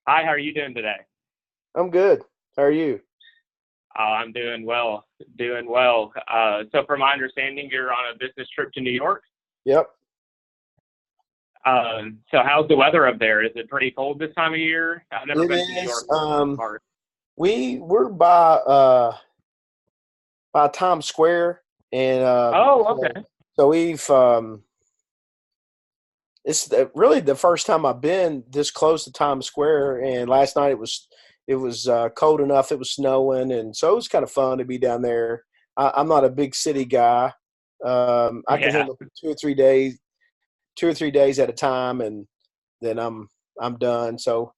Hi, how are you doing today? I'm good. How are you? I'm doing well, doing well. So, from my understanding, you're on a business trip to New York. Yep. So, how's the weather up there? Is it pretty cold this time of year? I've never It been to New is. York for the most part. We're by Times Square, and Oh, so, okay. so we've it's really the first time I've been this close to Times Square. And last night it was cold enough. It was snowing, and so it was kind of fun to be down there. I'm not a big city guy. I can Yeah, handle 2 or 3 days at a time, and then I'm done. So,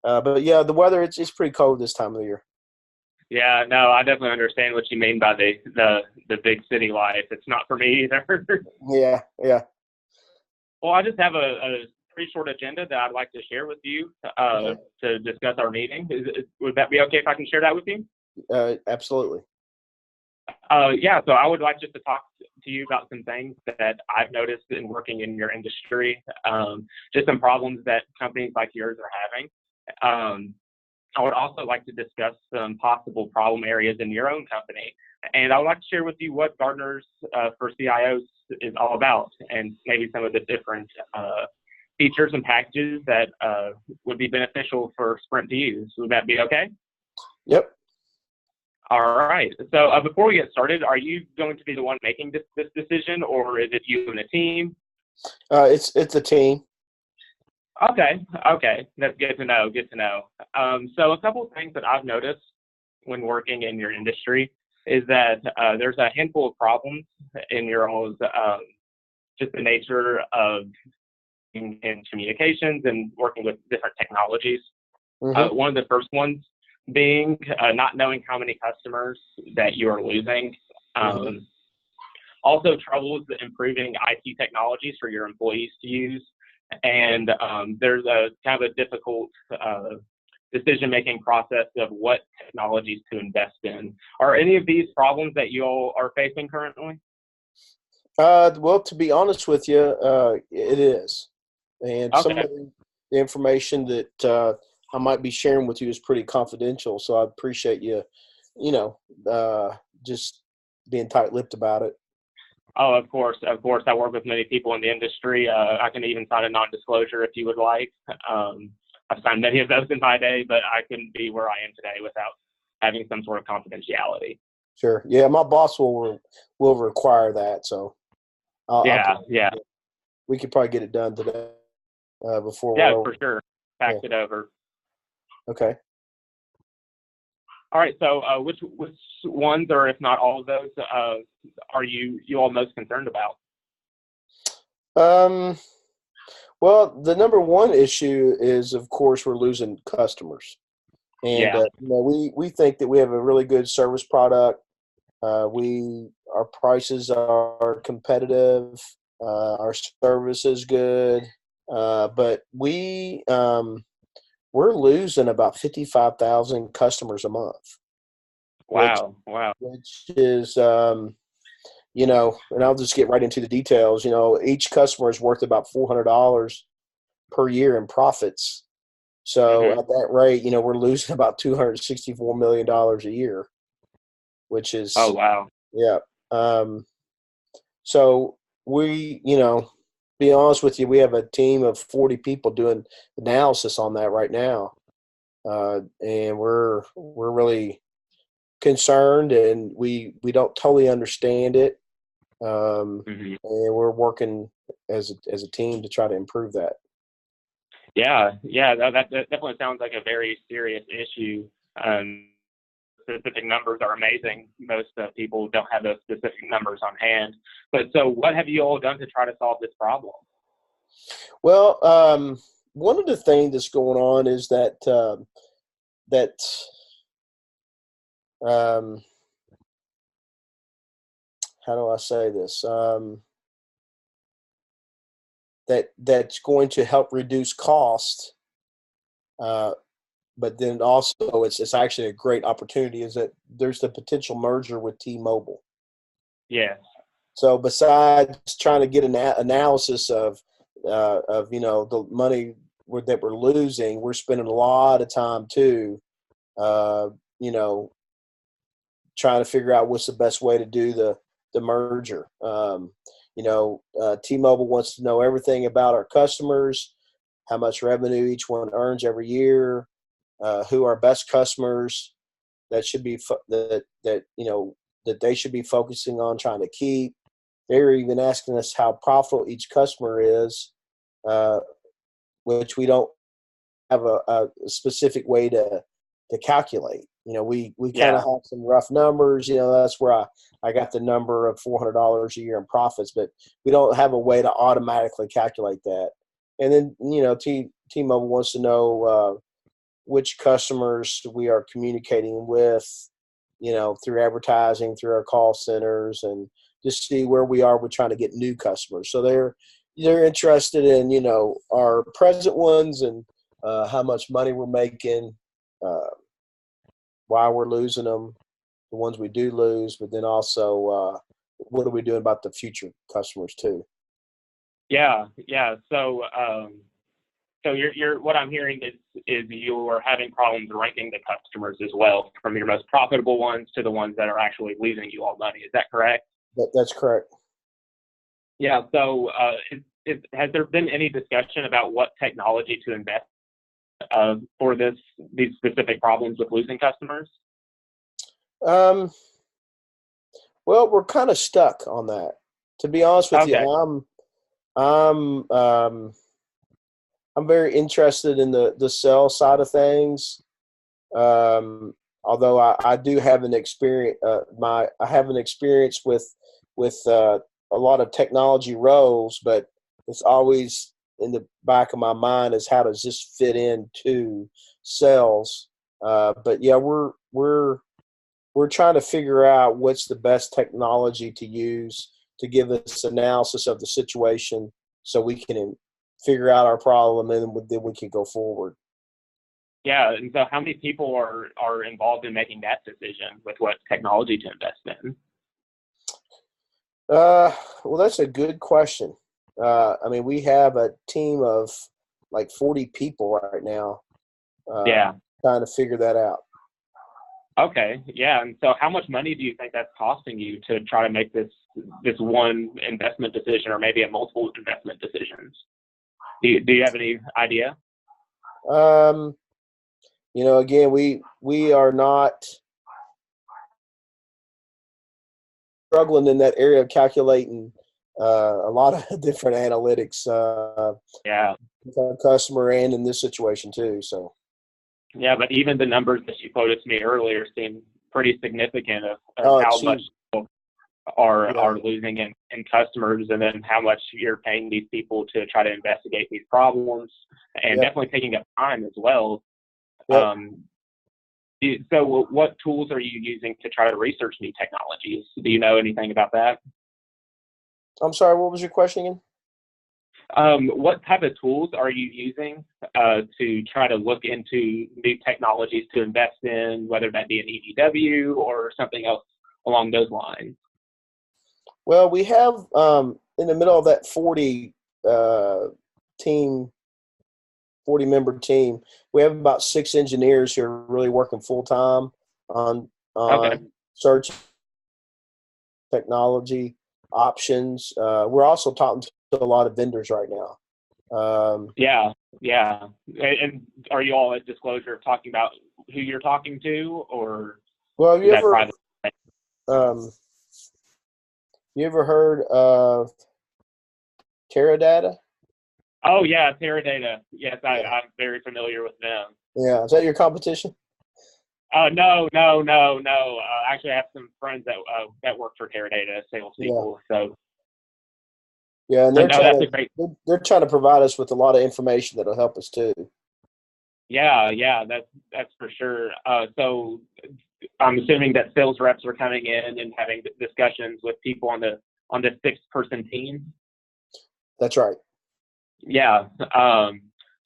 but yeah, the weather it's pretty cold this time of the year. yeah. No, I definitely understand what you mean by the big city life. It's not for me either. Yeah, yeah. Well, I just have a pretty short agenda that I'd like to share with you Okay. to discuss our meeting. Would that be okay if I can share that with you? Absolutely. Yeah, so I would like just to talk to you about some things that I've noticed in working in your industry, just some problems that companies like yours are having. Um, I would also like to discuss some possible problem areas in your own company. And I would like to share with you what Gardeners for CIOs is all about and maybe some of the different features and packages that would be beneficial for Sprint to use. Would that be okay? Yep. All right. So before we get started, are you going to be the one making this decision, or is it you and a team? It's a team. Okay. Okay. That's good to know. Good to know. So a couple of things that I've noticed when working in your industry is that there's a handful of problems in your own just the nature of in communications and working with different technologies. Hmm. One of the first ones being not knowing how many customers that you are losing. Hmm. Um, Also, troubles improving IT technologies for your employees to use. And there's a kind of a difficult decision making process of what technologies to invest in. Are any of these problems that you all are facing currently? Well, to be honest with you, it is, and some Okay. of the information that I might be sharing with you is pretty confidential. So I appreciate you, you know, just being tight-lipped about it. Oh, of course, of course. I work with many people in the industry. I can even sign a non-disclosure if you would like. I've signed many of those in my day, but I couldn't be where I am today without having some sort of confidentiality. Sure. Yeah, my boss will require that. So I'll Yeah, yeah, we could probably get it done today before yeah, we're over. for sure. Yeah. Fax it over. Okay. All right. So, which ones, or if not all of those, are you all most concerned about? Um, well, the number one issue is, of course, we're losing customers, and Yeah. we think that we have a really good service product. We our prices are competitive. Our service is good, but we're losing about 55,000 customers a month, which Wow. Wow. which is and I'll just get right into the details. Each customer is worth about $400 per year in profits. So Hmm. at that rate, we're losing about $264 million a year, which Oh, is, wow. yeah. Um, so be honest with you, we have a team of 40 people doing analysis on that right now, and we're really concerned, and we don't totally understand it, Hmm. and we're working as a team to try to improve that. Yeah. Yeah. That definitely sounds like a very serious issue. Specific numbers are amazing. Most people don't have those specific numbers on hand. But so, what have you all done to try to solve this problem? Well, one of the things that's going on is that um, how do I say this? That's going to help reduce cost, uh, but then also it's actually a great opportunity. Is that there's the potential merger with T-Mobile. Yes. So besides trying to get an analysis of the money that we're losing, we're spending a lot of time too, you know, trying to figure out what's the best way to do the merger. You know, T-Mobile wants to know everything about our customers, how much revenue each one earns every year, who our best customers that should be that you know that they should be focusing on trying to keep. They're even asking us how profitable each customer is, uh, which we don't have a specific way to calculate. You know, we kind of Yeah. have some rough numbers. You know, that's where I got the number of $400 a year in profits, but we don't have a way to automatically calculate that. And then, you know, T-Mobile wants to know which customers we are communicating with, you know, through advertising, through our call centers, and just see where we are with trying to get new customers. So they're interested in, you know, our present ones and how much money we're making, uh, why we're losing them, the ones we do lose, but then also what are we doing about the future customers too. Yeah. Yeah. So, so you're what I'm hearing is you're having problems ranking the customers as well, from your most profitable ones to the ones that are actually losing you all money. Is that correct? That's correct. Yeah. So, has there been any discussion about what technology to invest for these specific problems with losing customers? Um, well, we're kind of stuck on that. To be honest with you, Okay. I'm I'm very interested in the sales side of things. Um, Although I do have an experience, I have an experience with a lot of technology roles, but it's always in the back of my mind is how does this fit into sales? But yeah, we're trying to figure out what's the best technology to use to give us analysis of the situation so we can figure out our problem and then we can go forward. Yeah. And so, how many people are involved in making that decision with what technology to invest in? Well, that's a good question. I mean, we have a team of like 40 people right now, uh, Yeah. trying to figure that out. Okay. Yeah. And so, how much money do you think that's costing you to try to make this one investment decision, or maybe a multiple investment decisions? Do you have any idea? Um, you know, again, we are not struggling in that area of calculating a lot of different analytics, Yeah. with our customer and in this situation too. So, Yeah. But even the numbers that you quoted to me earlier seem pretty significant of oh, it's how much huge. people are Yeah, losing in customers, and then how much you're paying these people to try to investigate these problems, and yep, definitely taking up time as well. yep. Um, so, what tools are you using to try to research new technologies? Do you know anything about that? I'm sorry. What was your question again? What type of tools are you using to try to look into new technologies to invest in, whether that be an EDW or something else along those lines? Well, we have in the middle of that 40 team, 40 member team, we have about 6 engineers who are really working full time on Okay. search technology options. We're also talking to a lot of vendors right now. Yeah. Yeah. And are you all at disclosure talking about who you're talking to, or Well, is that private? um, you ever heard of Teradata? Oh yeah, Teradata. Yes, Yeah, I'm very familiar with them. yeah. Is that your competition? No, no, no, no. Actually, I have some friends that work for Teradata, Yeah, salespeople. So, yeah. And but no, that's a great. they're trying to provide us with a lot of information that'll help us too. Yeah, yeah, that's for sure. So I'm assuming that sales reps are coming in and having discussions with people on the 6-person team. That's right. Yeah.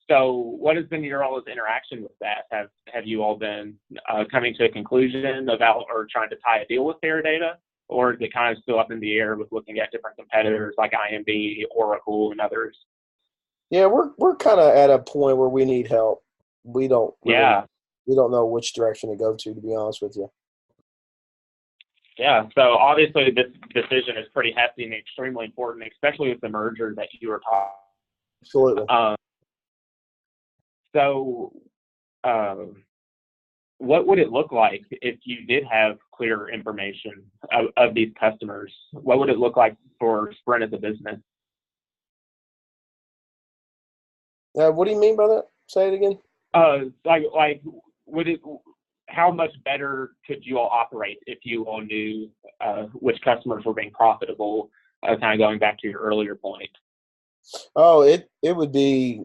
So what has been your all's interaction with that? Have you all been coming to a conclusion about or trying to tie a deal with Teradata, or is it kind of still up in the air with looking at different competitors like IMB, Oracle, and others? Yeah, we're kind of at a point where we need help. We don't really Yeah. we don't know which direction to go to be honest with you. Yeah. So obviously this decision is pretty hefty and extremely important, especially with the merger that you were talking. Absolutely. So, uh, what would it look like if you did have clear information of these customers? What would it look like for Sprint as a business? What do you mean by that? Say it again. Like, would it? How much better could you all operate if you all knew which customers were being profitable? Kind of going back to your earlier point. Oh, it would be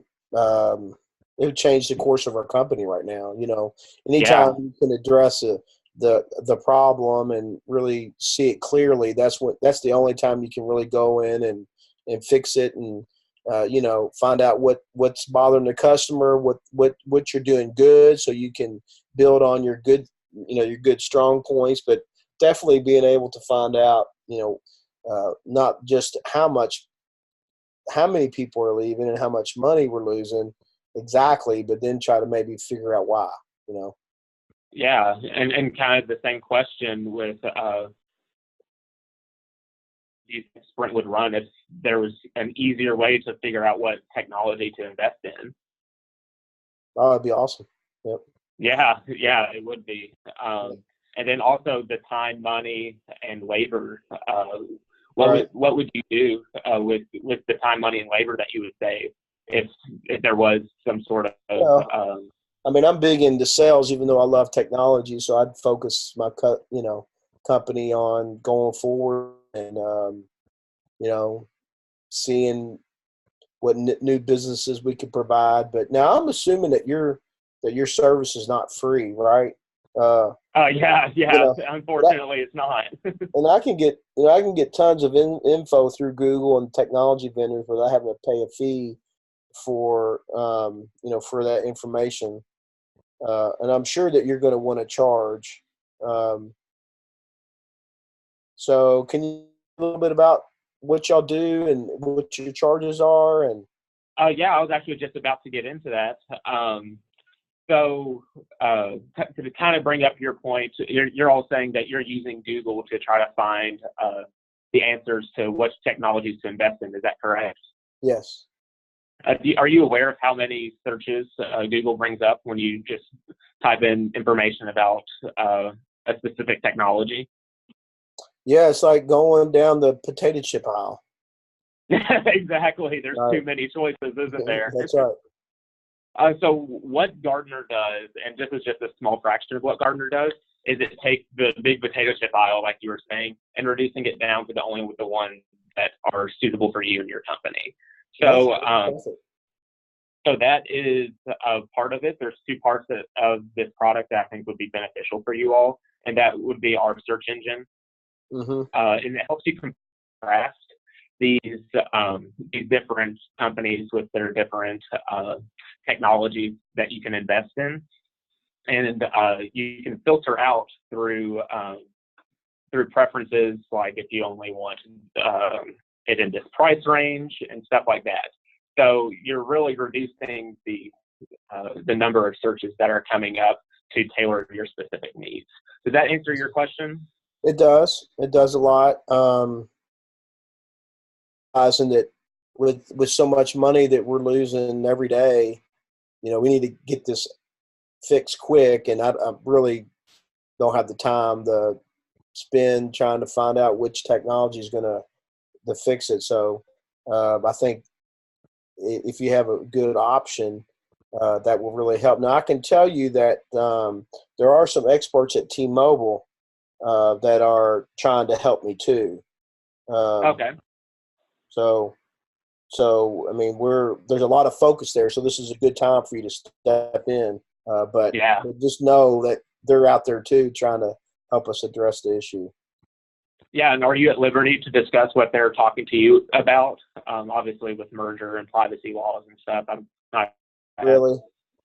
it would change the course of our company right now. Yeah, Anytime you can address the problem and really see it clearly, that's the only time you can really go in and fix it and find out what's bothering the customer, what you're doing good, so you can build on your good your good strong points, but definitely being able to find out not just how many people are leaving and how much money we're losing exactly, but then try to maybe figure out why, you know. yeah, and kind of the same question with Sprint would run if there was an easier way to figure out what technology to invest in. Oh, that'd be awesome. Yep. Yeah, yeah, it would be. And then also the time, money, and labor. Right. What would you do with the time, money, and labor that you would save if there was some sort of Well, I mean, I'm big into sales, even though I love technology. So I'd focus my company on going forward and seeing what new businesses we could provide. But now I'm assuming that your service is not free, right? Uh, yeah, you yeah. know, Unfortunately, it's not. and I can get tons of info through Google and technology vendors without having to pay a fee for for that information. And I'm sure that you're going to want to charge. Um, so can you a little bit about what y'all do and what your charges are? And Yeah, I was actually just about to get into that. So to kind of bring up your point, you're all saying that you're using Google to try to find the answers to which technologies to invest in. Is that correct? yes, Are you aware of how many searches Google brings up when you just type in information about a specific technology? yeah, it's like going down the potato chip aisle. Exactly. There's Right. too many choices, isn't there? That's right. So what Gardner does, and this is just a small fraction of what Gardner does, is it takes the big potato chip aisle, like you were saying, and reducing it down to the only the ones that are suitable for you and your company. That's So, perfect. so that is a part of it. There's two parts of this product that I think would be beneficial for you all, and that would be our search engine, Mm-hmm. and it helps you contrast these these different companies with their different technologies that you can invest in, and you can filter out through preferences, like if you only want it in this price range and stuff like that. So you're really reducing the number of searches that are coming up to tailor your specific needs. Does that answer your question? It does. It does a lot. Realizing that with so much money that we're losing every day, we need to get this fixed quick, and I really don't have the time to spend trying to find out which technology is going to fix it. So I think if you have a good option, that will really help. Now I can tell you that there are some experts at T-Mobile that are trying to help me too. Um, Okay. so I mean, there's a lot of focus there. So this is a good time for you to step in. But Yeah. just know that they're out there too, trying to help us address the issue. Yeah, and are you at liberty to discuss what they're talking to you about? Obviously, with merger and privacy laws and stuff, I'm not. Really,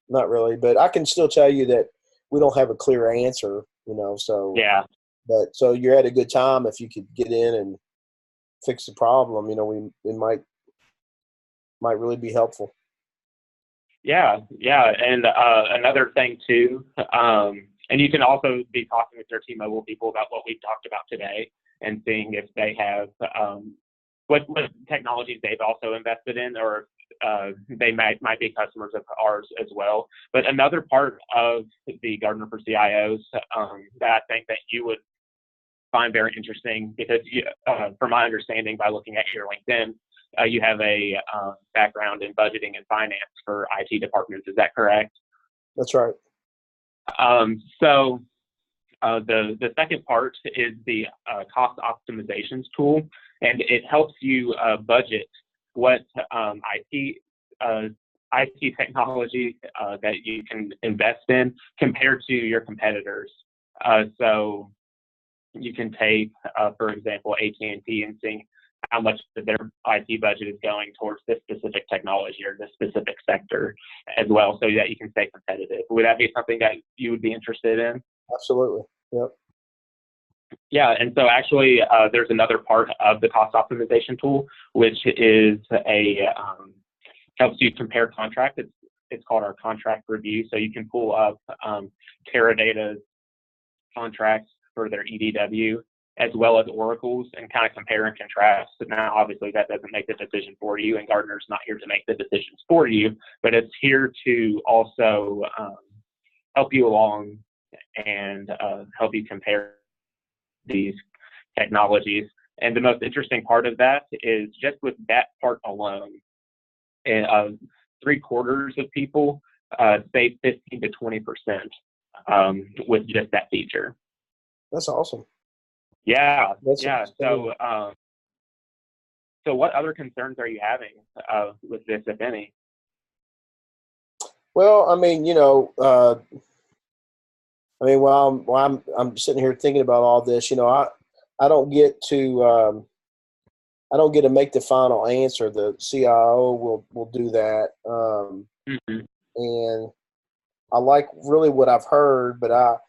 not really, but I can still tell you that we don't have a clear answer. So Yeah, so you're at a good time if you could get in and fix the problem. We might might really be helpful. Yeah, yeah, and another thing too, and you can also be talking with your T-Mobile people about what we've talked about today, and seeing if they have what technologies they've also invested in, or they might be customers of ours as well. But another part of the Gardener for CIOs that I think that you would find very interesting, because from my understanding by looking at your LinkedIn, you have a background in budgeting and finance for IT departments. Is that correct? That's right. So the second part is the cost optimizations tool, and it helps you budget what IT technology that you can invest in compared to your competitors. So you can take, for example, AT&T, and seeing how much of their IT budget is going towards this specific technology or this specific sector as well, so that you can stay competitive. Would that be something that you would be interested in? Absolutely. Yep. Yeah, and so actually there's another part of the cost optimization tool, which is helps you compare contracts. It's called our contract review. So you can pull up Teradata's contracts for their EDW, as well as Oracle's, and kind of compare and contrast. Now, obviously, that doesn't make the decision for you, and Gardener's not here to make the decisions for you, but it's here to also help you along and help you compare these technologies. And the most interesting part of that is just with that part alone, 3/4 of people save 15 to 20% with just that feature. That's awesome. Yeah, That's yeah. awesome. So what other concerns are you having with this, if any? Well, I mean, while I'm sitting here thinking about all this, I don't get to make the final answer. The CIO will do that, and I like really what I've heard. But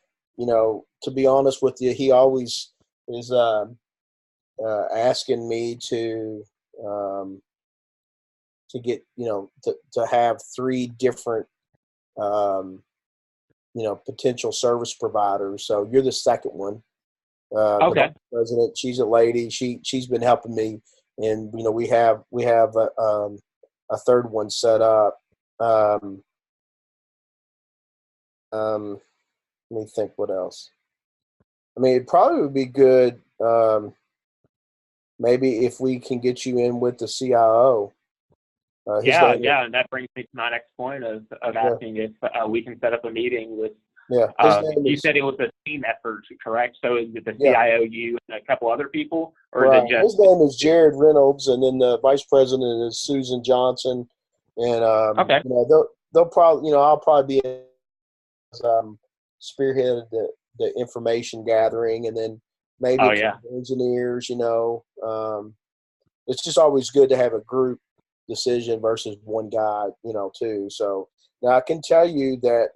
to be honest with you, he always is asking me to get to have 3 different potential service providers. So you're the second one. The Okay. vice president, she's a lady. She's been helping me, and we have a third one set up. Let me think what else. I mean, it probably would be good. Maybe if we can get you in with the CIO. Yeah, and that brings me to my next point of asking if we can set up a meeting with. Yeah, you said it was a team effort, correct? So is it the Yeah. CIO, you, and a couple other people, or Right. is it just? His name is Jared Reynolds, and then the vice president is Susan Johnson. And Okay. they'll probably, I'll probably be spearheaded the information gathering, and then maybe Oh, yeah. engineers. It's just always good to have a group decision versus one guy, too. So now I can tell you that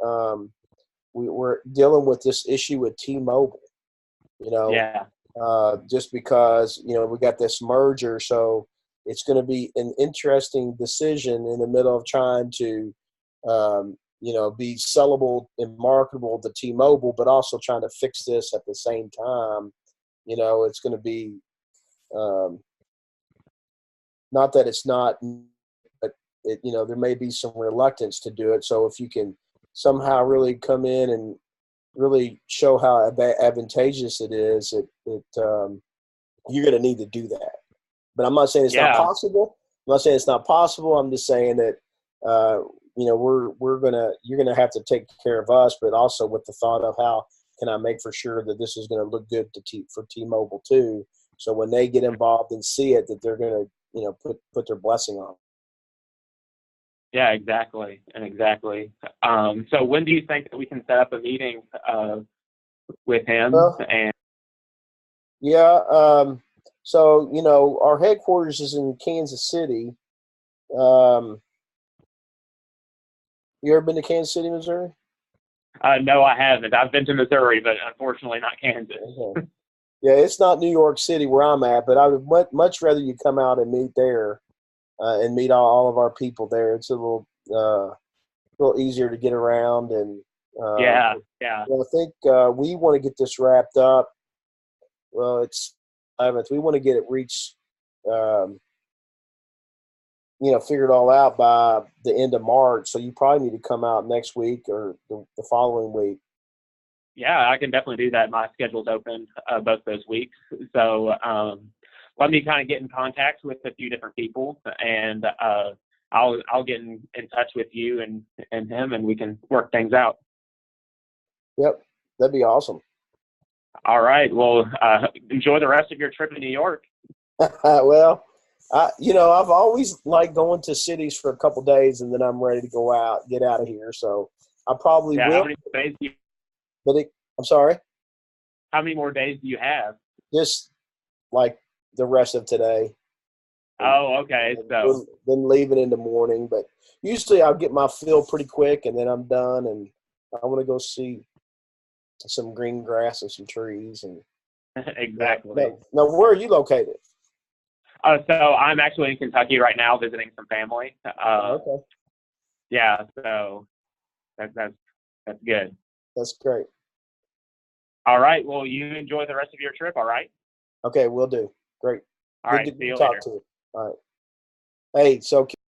we're dealing with this issue with T-Mobile. Yeah. Just because we got this merger, so it's going to be an interesting decision in the middle of trying to be sellable and marketable to T-Mobile, but also trying to fix this at the same time. It's going to be not that it's not, but there may be some reluctance to do it. So if you can somehow really come in and really show how advantageous it is, you're going to need to do that. But I'm not saying it's not possible. I'm not saying it's not possible. I'm just saying that you're gonna have to take care of us, but also with the thought of how can I make for sure that this is going to look good for T-Mobile too. So when they get involved and see it, that they're going to put their blessing on. Yeah, exactly. So when do you think that we can set up a meeting with him? So our headquarters is in Kansas City. You ever been to Kansas City, Missouri? No, I haven't. I've been to Missouri, but unfortunately not Kansas. Okay. Yeah, it's not New York City where I'm at, but I would much rather you come out and meet there. and meet all of our people there. It's little easier to get around, and Yeah, yeah. I think we want to get this wrapped up. Well, it's 11th. We want to get it reached, um, figured all out by the end of March. So you probably need to come out next week or the following week. Yeah, I can definitely do that. My schedule's open both those weeks. So let me kind of get in contact with a few different people, and I'll get in touch with you and him, and we can work things out. Yep, that'd be awesome. All right. Well, enjoy the rest of your trip to New York. Well, I've always liked going to cities for a couple days, and then I'm ready to get out of here. So I probably Yeah. will. How many days I'm sorry. How many more days do you have? Just like the rest of today. Oh, okay. So Then leaving in the morning, but usually I'll get my fill pretty quick, and then I'm done, and I want to go see some green grass and some trees. And exactly. now, where are you located? So I'm actually in Kentucky right now visiting some family. Okay, Yeah. So that's good. that's great. All right. Well, you enjoy the rest of your trip. All right. Okay, we'll do. Great. All Good right. to See you talk later. to you. All right. Hey, so